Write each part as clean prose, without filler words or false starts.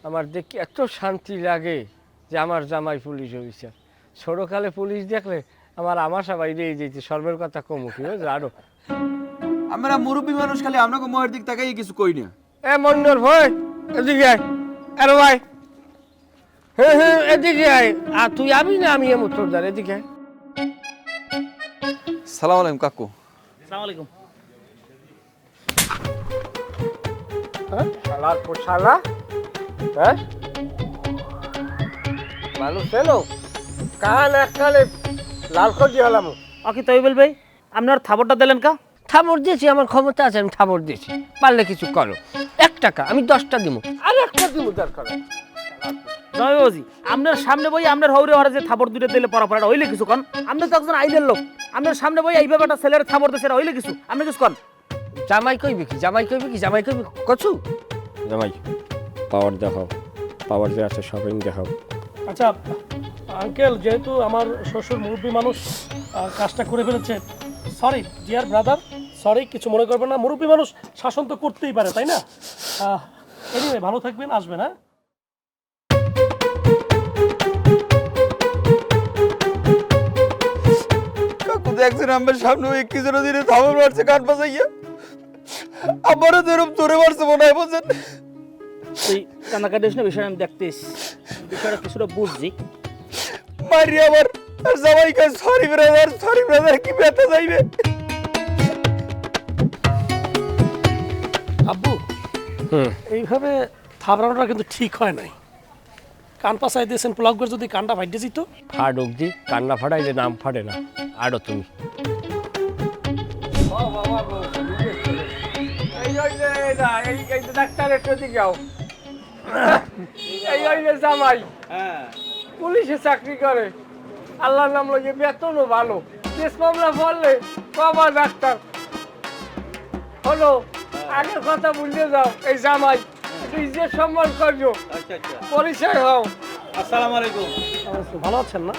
আমার দেখি এত শান্তি লাগে যে আমার জামাই পুলিশ অফিসার। ছোটকালে পুলিশ দেখলে আমার আমাশা বাইরে যেতে শর্মের কথা কমু কি আরো। আমরা মুরব্বী মানুষ খালি আপনাকে মোয়ের দিক তাকাই কিছু কই না। এ মন্ডর ভাই এদিকে আয়। আরে ভাই হ্যাঁ এদিকে আয়। আর তুই আবি না আমি এমন তোর দ্বার এদিকে আয়। সালাম আলাইকুম কাকু। আসসালামু আলাইকুম। হ্যাঁ শালার পোশালা। হ্যাঁ মানুষ এলো কান এককালে লাল করে হলাম। ওকে তৈবল ভাই আপনার থাবরটা দিলেন কা? থাবর দিয়েছি, আমার ক্ষমতা আছে, আমি থাবর দিয়েছি। পারলে কিছু করো। 1 টাকা আমি 10টা দিব, আর 1টা দিব দরকার। জয়বাবুজি আপনার সামনে বই আপনার হৌরে হরে যে থাবর দুটো দিলে পড়াপড়াটা হইলে কিছু কন? আপনি তো একজন আইলের লোক, আপনার সামনে বই এই ব্যাপারটা ছেলের থাবর দিছে হইলে কিছু আপনি কিছু কন? জামাই কইবি কি, জামাই কইবি কি, জামাই কইবি কছু। জামাই পাওয়ার দেখাও, পাওয়ার যে আছে সবাই দেখাও। আচ্ছা আঙ্কেল, যেহেতু আমার শ্বশুর মুরব্বী মানুষ কাজটা করে ফেলেছে, সরি ডিয়ার ব্রাদার, সরি, কিছু মনে করবেন না। মুরব্বী মানুষ শাসন তো করতেই পারে, তাই না? এনিওয়ে ভালো থাকবেন, আসবেন। হ্যাঁ কাকু দেখছেন আমার সামনে ওই কি যেন দিনে থাবর মারছে কান বাজাইয়া। আমারও তো এরকম তোরে মারছে মনে হয় বুঝছেন। তুই কান্নাকাটি না বিষয়টা আমি দেখতেছি, বিষয়টা কিছুটা বুঝছি। মারি আমার আর জামাই কাছে সরি ব্রাদার কি ব্যথা যাইবে। আব্বু, এইভাবে থাবড়ানোটা কিন্তু ঠিক হয় নাই। কান পাশাই দিয়েছেন প্লাগ করে, যদি কানটা ফাইটে যেত। ফাড়ুক দি কান্না ফাড়াইলে নাম ফাড়ে না। আরো তুমি জামাই পুলিশে চাকরি করে, আল্লাহর নাম লইয়ে বেতনও ভালো, কেস মামলা পড়লে বাবা ডাক্তার হলো। আগের কথা ভুলে যাও। এই জামাই তুই যে সম্মান করছো, পরিচয় হও। আসসালামু আলাইকুম। ভালো আছেন না?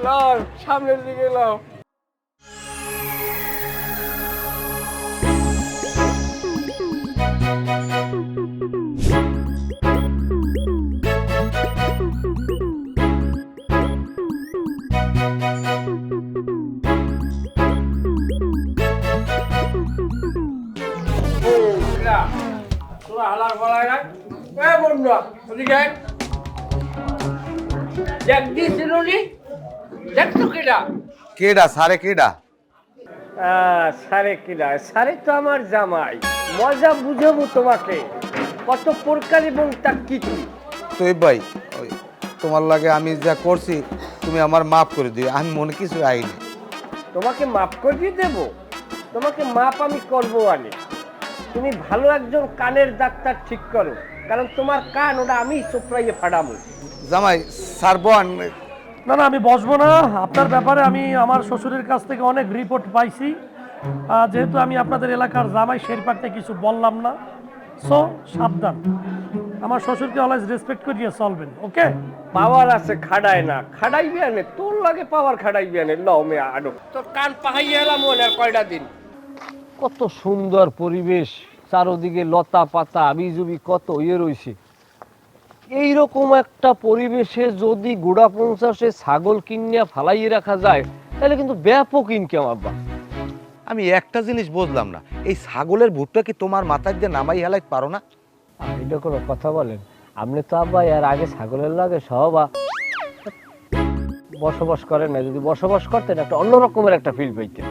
লও সামনের দিকে লও। কেডা সারে কেডা? সারে কিনা সারে তো আমার জামাই। মজা বুঝাবো তোমাকে কত প্রকার এবং তা কি কি। তো ভাই ওই তোমার লাগে আমি যা করছি তুমি আমার মাফ করে দিও, আমি মনে কিছু আইনি। তোমাকে মাপ করিয়ে দেব? তোমাকে মাপ আমি করবো আনি। তুমি ভালো একজন কানের ডাক্তার ঠিক করো, কারণ তোমার কান ওটা আমি চোপড়াইয়ে ফাটাবো। জামাই সারবন। না না, আমি বসবো না। আপনার ব্যাপারে আমি আমার শ্বশুরের কাছ থেকে অনেক রিপোর্ট পাইছি। যেহেতু আমি আপনাদের এলাকার জামাই, শেরপাটে কিছু বললাম না। সো সাবধান, আমার শ্বশুরকে অলওয়েজ রেসপেক্ট করিয়ে চলবেন। ওকে? পাওয়ার আছে খাড়ায় না, খাড়াইবি আনে তোর লাগে পাওয়ার খাড়াইবি আনে। লও মে আনো তোর কান পাহাইয়া এলাম মনে আর কয়টা দিন। কত সুন্দর পরিবেশ, চারোদিকে লতা পাতা আবিজুবি কত ইয়ে রয়েছে। এইরকম একটা পরিবেশে যদি গোড়া 50-এ ছাগল কিনিয়া ফালাইয়ে রাখা যায় তাহলে কিন্তু ব্যাপক ইনকাম। আব্বা আমি একটা জিনিস বুঝলাম না, এই ছাগলের ভুট্টা কি তোমার মাথায় দিয়ে নামাই হেলাইতে পারো না? এটা কোনো কথা বলেন? আপনি তো আব্বা এর আগে ছাগলের লাগে সব বসবাস করেন না। যদি বসবাস করতেন একটা অন্যরকমের একটা ফিল পাইতেন।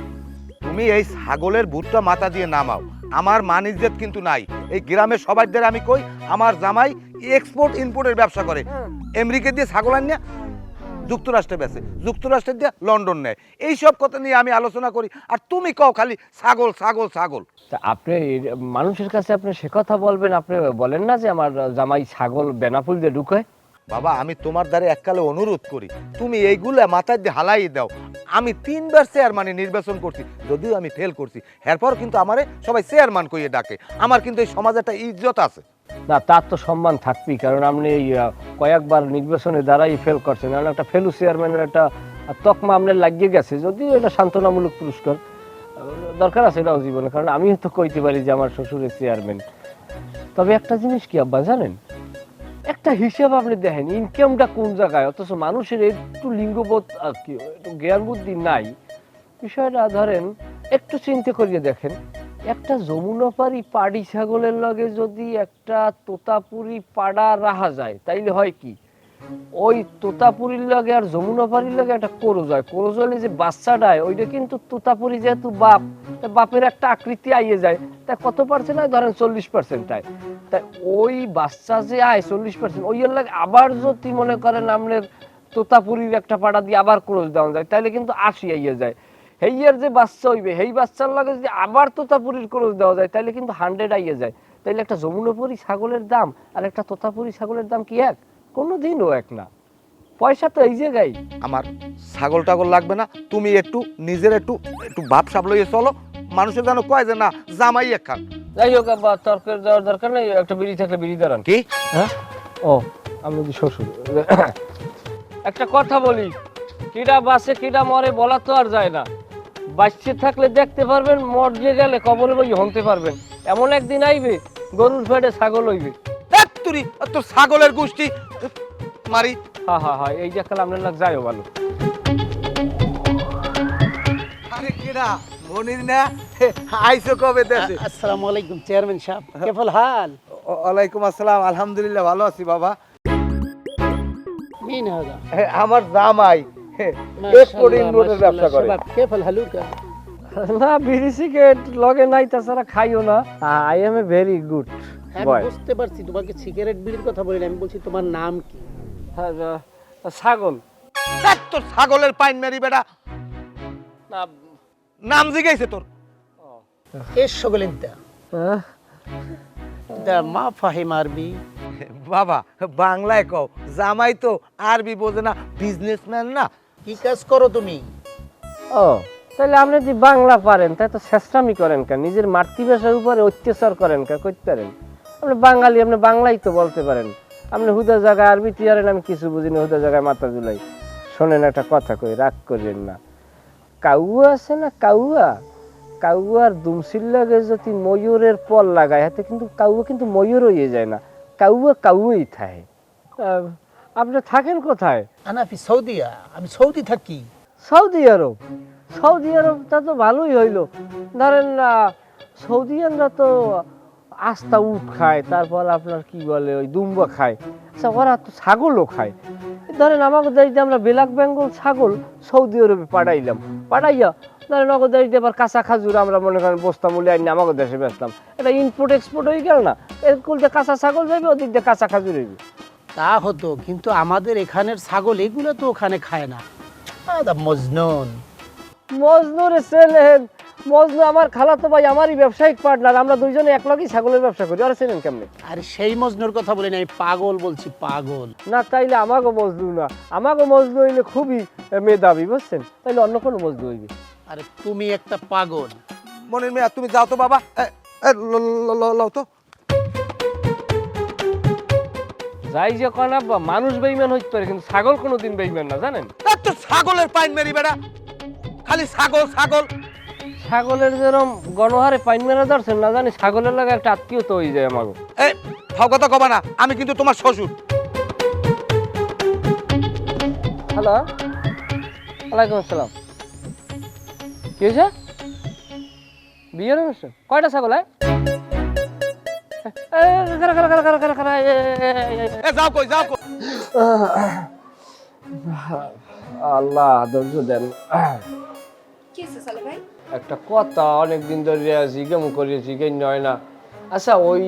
তুমি এই ছাগলের ভুট্টা মাথা দিয়ে নামাও, আমার মান ইজ্জত কিন্তু নাই। এই গ্রামের সবাইদের আমি কই আমার জামাই এক্সপোর্ট ইম্পোর্টের ব্যবসা করে। আমেরিকা দিয়ে ছাগল আনিয়া যুক্তরাষ্ট্রে বেচে, যুক্তরাষ্ট্রে দিয়ে লন্ডন নেয়। এইসব কথা নিয়ে আমি আলোচনা করি, আর তুমি কও খালি ছাগল ছাগল ছাগল। তা আপনি মানুষের কাছে আপনি সে কথা বলবেন, আপনি বলেন না যে আমার জামাই ছাগল বেনাফুল দিয়ে ঢুকায়। বাবা আমি তোমার দ্বারা এককালে অনুরোধ করি, তুমি এইগুলা মাথায় দিয়ে হালাই দাও। আমি 3বার চেয়ারম্যান নির্বাচন করছি, যদিও আমি ফেল করছি, এরপর কিন্তু আমারে সবাই চেয়ারম্যান কইয়ে ডাকে। আমার কিন্তু এই সমাজে একটা ইজ্জত আছে। না তার তো সম্মান থাকবেই, কারণ আপনি কয়েকবার নির্বাচনে দ্বারাই ফেল করছেন। কারণ একটা ফেলু চেয়ারম্যানের একটা তকমা আপনার লাগিয়ে গেছে, যদিও এটা সান্ত্বনামূলক পুরস্কার দরকার আছে এটাও জীবনে। কারণ আমিও তো কইতে পারি যে আমার শ্বশুরের চেয়ারম্যান। তবে একটা জিনিস কি আব্বা জানেন, একটা হিসাব আপনি দেখেন ইনকামটা কোন জায়গায়, অথচ মানুষের একটু লিঙ্গবোধ আর কি একটু জ্ঞান বুদ্ধি নাই। বিষয়টা ধরেন একটু চিন্তা করিয়ে দেখেন, একটা যমুনাপাড়ি পাড়ি ছাগলের লগে যদি একটা তোতাপুরি পাড়া রাখা যায় তাইলে হয় কি, ওই তোতাপুরির লগে আর যমুনাপাড়ির লগে একটা করজ হয়, করজ হলে যে বাচ্চাটায় ওইটা কিন্তু তোতাপুরি যেহেতু বাপ, বাপের একটা আকৃতি আইয়ে যায়, তা কত পার্সেন্ট হয় ধরেন 40% আয়, তাই ওই বাচ্চা যে আয় 40% ওই লাগে আবার যদি মনে করেন আপনার তোতাপুরির একটা পাড়া দিয়ে আবার করজ দেওয়া যায় তাহলে কিন্তু 80 আইয়ে যায়। হেইয়ের যে বাচ্চা হইবে সেই বাচ্চার লাগে যদি আবার তোতাপুরির করজ দেওয়া যায় তাহলে কিন্তু 100 আইয়ে যায়। তাইলে একটা যমুনাপুরি ছাগলের দাম আর একটা তোতাপুরি ছাগলের দাম কি এক? কোনোদিনও এক না। পয়সা তো এই জায়গায়। আমার ছাগল টাগল লাগবে না, তুমি একটু নিজের একটু একটু ভাব সাব লইয়ে চলো, মানুষের যেন কয় যে না জামাই এক খান। যাই হোক আব্বা, তর্কের যাওয়ার দরকার নেই, একটা বিড়ি থাকলে বিড়ি দাঁড়ান। কি হ্যাঁ ও আমি যদি শ্বশুর একটা কথা বলি, কিডা বাসে কিডা মরে বলা তো আর যায় না, বাঁচতে থাকলে দেখতে পারবেন, মরে গেলে কবরে বই হতে পারবেন। এমন একদিন আইবে গরুর ফেটে ছাগল হইবে। ধ্যাৎ তুরি, তোর ছাগলের গোষ্ঠী মারি। হা হা হা, এই যে কাল আপনার লাগ যায়ও ভালো। আরে কেডা মনির না আইছো কবে দেশে? আসসালামু আলাইকুম চেয়ারম্যান সাহেব, কেফল হাল? ওয়ালাইকুম আসসালাম, আলহামদুলিল্লাহ ভালো আছি বাবা। مين هذا؟ আমার জামাই এক্সপোর্ট ইম্পোর্টের ব্যবসা করে। شباب كيف الهلوكة؟ না বিড়ি সিগারেট লগে নাই, তাছাড়া খাইও না। I M a very good আমি বয়। বুঝতে পারছি তোমাকে সিগারেট বিড়ির কথা বলি না, আমি বলছি তোমার নাম কি? ছাগল ধ্যাৎ, তোর ছাগলের পাইন মারি বেটা, না নাম জিগাইছে তোর। ايش شغل انت؟ ده ما فاهم عربي. বাবা বাংলায় কও, জামাই তো আরবি বোঝে না, বিজনেসম্যান না। কি কাজ করো তুমি? ও তাহলে আপনি যদি বাংলা পারেন তাই তো চেষ্টামি করেন কেন, নিজের মাতৃভাষার উপরে অত্যাচার করেন কেন, করতে পারেন? আপনি বাঙালি, আপনি বাংলাই তো বলতে পারেন। আপনি হুদা জায়গায় আরবি তিয়ারেন, আমি কিছু বুঝি না, হুদা জায়গায় মাথা জুলাই। শোনেন একটা কথা কই, রাগ করেন না। কাউয়া আছে না কাউয়া, কাউয়ার দুমসির লাগে যদি ময়ূরের পল লাগায় হাতে কিন্তু কাউয়া কিন্তু ময়ূর হয়ে যায় না, কাউয়া কাউয়াই থাকে। আপনি থাকেন কোথায়? انا في السعودية، আমি সৌদি থাকি। সৌদি আরব। সৌদি আরবটা তো ভালোই হইলো, ধরেন সৌদিয়ানরা তো আস্তা উট খায়, তারপর আপনার কি বলে ওই দুম্বা খায়, আচ্ছা ওরা তো ছাগলও খায়। ধরেন আমাকে দাঁড়িয়ে আমরা ব্ল্যাক বেঙ্গল ছাগল সৌদি আরবে পাঠাইলাম, পাঠাইয়া ধরেন আমাকে দাঁড়িয়ে আবার কাঁচা খাজুর আমরা মনে করেন বস্তা মূল্যে আইনি আমাকে দেশে বেচলাম, এটা ইম্পোর্ট এক্সপোর্ট হয়ে গেল না? এরকম যে কাঁচা ছাগল যাইবে, ওদিক দিয়ে কাঁচা খাজুর হইবে। তা হতো, কিন্তু আমাদের এখানের ছাগল এগুলো তো ওখানে খায় না। আদা মজনুন। মজনুর ছেলেন, মজনু আমার খালাতো ভাই, আমারই ব্যবসায়িক পার্টনার, আমরা দুইজনে একলগেই ছাগলের ব্যবসা করি। আর ছিলেন কেমনে? আর সেই মজনুর কথা বলি না, আমি পাগল বলছি, পাগল। না তাইলে আমাগো মজনু না, আমাগো মজনু হইলে খুবই মেধাবী, বুঝছেন? তাইলে অন্য কোনো মজনু হইবে। আরে তুমি একটা পাগল। মনির মিয়া তুমি যাও তো বাবা, লও তো। যাই যে কোন আব্বা, মানুষ বেইমান হইতে পারে কিন্তু ছাগল কোনোদিন বেইমান না, জানেন? ধ্যাৎ, তোর ছাগলের পাইন মারি বেটা, খালি ছাগল ছাগল। ছাগলের যেরকম গণহারে পাইন মেরা ধরছেন না জানি, ছাগলের লাগে একটা আত্মীয়তা হয়ে যায় আমাগো। এই ফাও কথা কবা না, আমি কিন্তু তোমার শ্বশুর। হ্যালো, ওয়ালাইকুম আসসালাম। কি হয়েছে? বিয়ের অনুষ্ঠান? কয়টা ছাগল? যাও কই যাও কই। আল্লাহ ধৈর্য দেন। কি হয়েছে সালে ভাই? একটা কথা অনেকদিন ধরে জিজ্ঞামু করিয়েছি, জ্ঞান হয় না। আচ্ছা ওই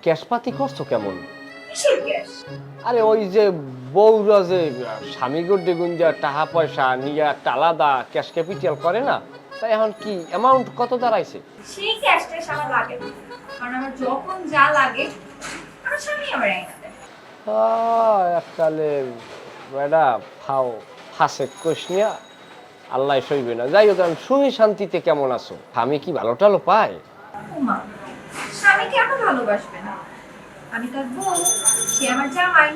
ক্যাশপাতি করছো কেমন? কিসের গ্যাস? আরে ওই যে বউরা যে স্বামী গড্ডে গুঞ্জা টাকা পয়সা নিয়ে একটা আলাদা ক্যাশ ক্যাপিটাল করে না, তাই এখন কি অ্যামাউন্ট কত দাঁড়াইছে? সেই গ্যাসটা আমার লাগে না, কারণ আমার যখন যা লাগে আমার স্বামী আমার এনে দেয়। এককালে বেড়া ফাও ফাঁসে কষনিয়া আল্লাহ সইবে না। যাই হোক, আমি শুনি শান্তিতে কেমন আছো? আমি কি ভালো টালো পাই? ওমা, স্বামী কেন ভালোবাসবে না? আমি তার বউ, সে আমার জামাই,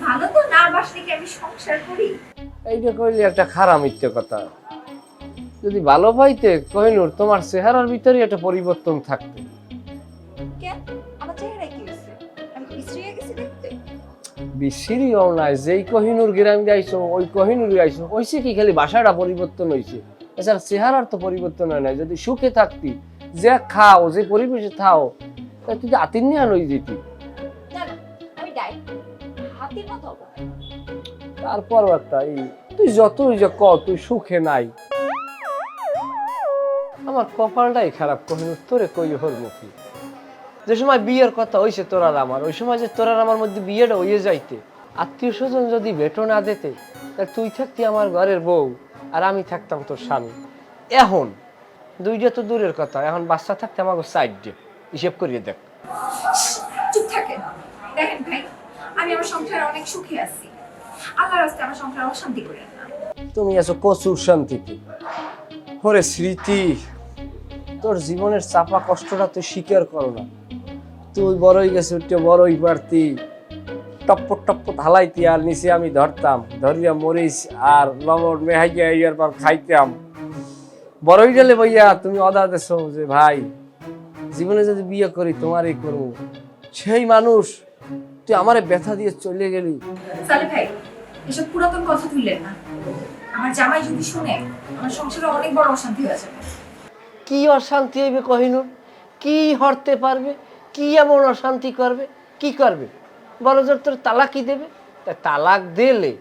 ভালো তো না বাসলে কি আমি সংসার করি? এইটা কইলে একটা খারাপ মিথ্যে কথা। যদি ভালো পাইতে কহিনুর তোমার চেহারার ভিতরে একটা পরিবর্তন থাকতো। কেন? আমার চেহারা বিশ্রী হয়ে গেছে দেখতে। বিসিরিও নাই, যেই কোহিনুর গ্রাম যাইছো ওই কোহিনুরই আইছো, হইছে কি খালি ভাষাটা পরিবর্তন হইছে, এছাড়া চেহারার তো পরিবর্তন হয় নাই। যদি সুখে থাকতি, যে খাও, যে পরিবেশে থাও, তা তুই আতির নিয়ে আনই যেতি। না না, আমি ডাইট হাতির মতো হবো না। তারপর একটা তুই যতই যে তুই সুখে নাই, আমার কপালটাই খারাপ কোহিনুর, তোরে কই হর মুখী। যে সময় বিয়ের কথা হইছে তোর আর আমার, ওই সময় যে তোর আর আমার মধ্যে বিয়েটা হইয়ে যাইতে, আত্মীয় স্বজন যদি ভেটো না দিতে, তাহলে তুই থাকতি আমার ঘরের বউ আর আমি থাকতাম তোর স্বামী। এখন দুইটা তো দূরের কথা, এখন বাচ্চা থাকতে আমাকে সাইড দিয়ে হিসেব করিয়ে দেখ। চুপ থাকেন। দেখেন ভাই, আমি আমার সংসারে অনেক সুখে আছি। আল্লাহর রাস্তায় আমার সংসারে অশান্তি করেন না। তুমি আছো প্রচুর শান্তিতে। ওরে স্মৃতি, তোর জীবনের চাপা কষ্টটা তুই স্বীকার করো না। তুই বড়ই গেছে, উঠতে বড়ই পারতি, টপ্পর টপ্পর ঢালাইতি, আর নিচে আমি ধরতাম, ধরিয়া মরিচ আর লবণ মেহাইয়া ইয়ার পর খাইতাম। বড়ই গেলে ভাইয়া তুমি অদা দেছো যে ভাই জীবনে যদি বিয়ে করি তোমারই করবো, সেই মানুষ তুই আমারে ব্যথা দিয়ে চলে গেলি। সালে ভাই, এসব পুরাতন কথা তুললেন না। আমার জামাই যদি শুনে, আমার সংসারে অনেক বড় অশান্তি হয়ে যাবে। কি অশান্তি হইবে কহিনুর? কি হরতে পারবে? কি এমন অশান্তি করবে? কি করবে? বড় জোর তোর তালাকই দেবে। তা তালাক দিলে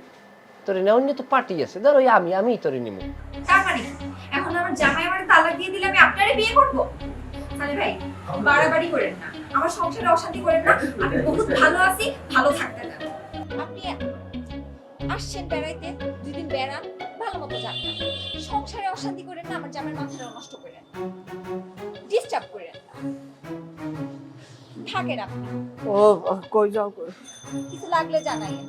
তোর অন্য তো পার্টি আছে, ধর ওই আমি তোরে নিব। তার মানে এখন আমার জামাই আমার তালাক দিয়ে দিলে আমি আপনারে বিয়ে করব? সালে ভাই, বাড়াবাড়ি করেন না, আমার সংসারে অশান্তি করেন না। আমি বহুত ভালো আছি, ভালো থাকতে দেন। আপনি আসছেন বেড়াইতে, 2 দিন বেড়ান, ভালো মতো যান। সংসারে অশান্তি করেন না, আমার জামাইয়ের মাথাটা নষ্ট করেন না, ডিস্টার্ব করেন না। থাকেন আপনি, ও কই যাও? কিছু লাগলে জানাইয়েন।